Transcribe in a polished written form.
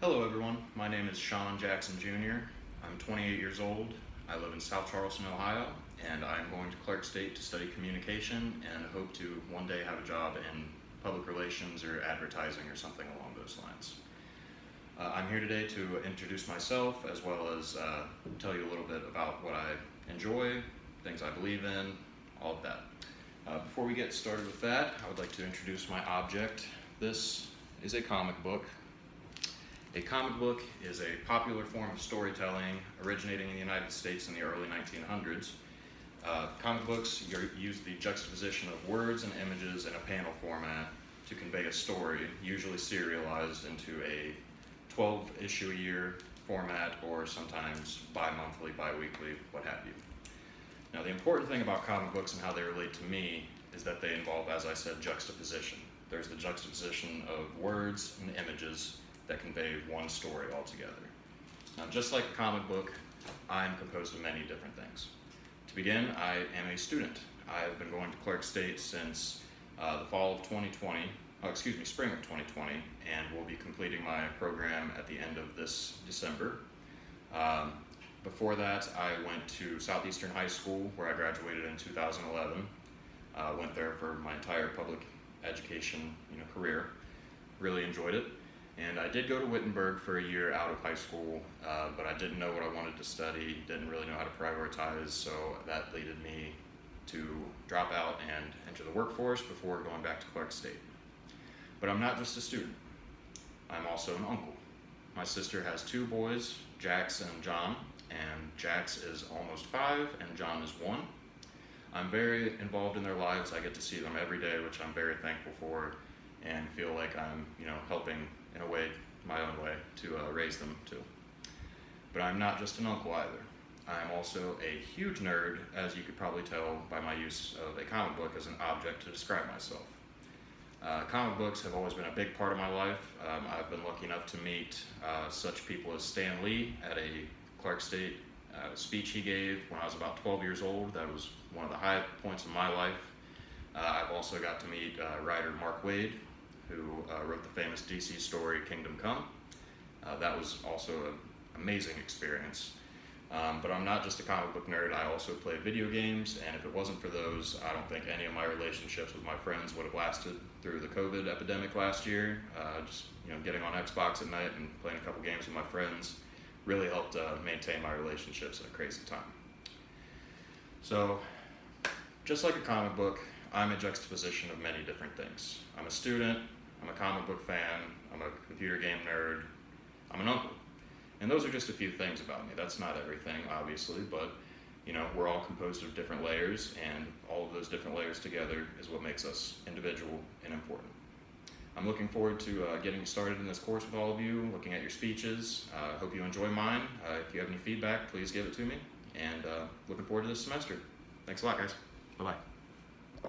Hello everyone, my name is Sean Jackson Jr. I'm 28 years old. I live in South Charleston, Ohio, and I'm going to Clark State to study communication and hope to one day have a job in public relations or advertising or something along those lines. I'm here today to introduce myself as well as tell you a little bit about what I enjoy, things I believe in, all of that. Before we get started with that, I would like to introduce my object. This is a comic book. A comic book is a popular form of storytelling originating in the United States in the early 1900s. Comic books use the juxtaposition of words and images in a panel format to convey a story, usually serialized into a 12-issue-a-year format or sometimes bi-monthly, bi-weekly, what have you. Now, the important thing about comic books and how they relate to me is that they involve, as I said, juxtaposition. There's the juxtaposition of words and images that convey one story altogether. Now, just like a comic book, I am composed of many different things. To begin, I am a student. I've been going to Clark State since the fall of 2020, spring of 2020, and will be completing my program at the end of this December. Before that, I went to Southeastern High School, where I graduated in 2011. Went there for my entire public education career. Really enjoyed it. And I did go to Wittenberg for a year out of high school, but I didn't know what I wanted to study, didn't really know how to prioritize, so that led me to drop out and enter the workforce before going back to Clark State. But I'm not just a student, I'm also an uncle. My sister has two boys, Jax and John, and Jax is almost 5 and John is 1. I'm very involved in their lives. I get to see them every day, which I'm very thankful for, and feel like I'm helping in a way, my own way, to raise them too. But I'm not just an uncle either. I'm also a huge nerd, as you could probably tell by my use of a comic book as an object to describe myself. Comic books have always been a big part of my life. I've been lucky enough to meet such people as Stan Lee at a Clark State speech he gave when I was about 12 years old. That was one of the high points of my life. I've also got to meet writer Mark Waid, who wrote the famous DC story Kingdom Come. That was also an amazing experience. But I'm not just a comic book nerd, I also play video games, and if it wasn't for those, I don't think any of my relationships with my friends would have lasted through the COVID epidemic last year. Getting on Xbox at night and playing a couple games with my friends really helped maintain my relationships in a crazy time. So, just like a comic book, I'm a juxtaposition of many different things. I'm a student, I'm a comic book fan, I'm a computer game nerd, I'm an uncle. And those are just a few things about me. That's not everything, obviously, but we're all composed of different layers, and all of those different layers together is what makes us individual and important. I'm looking forward to getting started in this course with all of you, looking at your speeches. I hope you enjoy mine. If you have any feedback, please give it to me, and looking forward to this semester. Thanks a lot, guys. Bye-bye.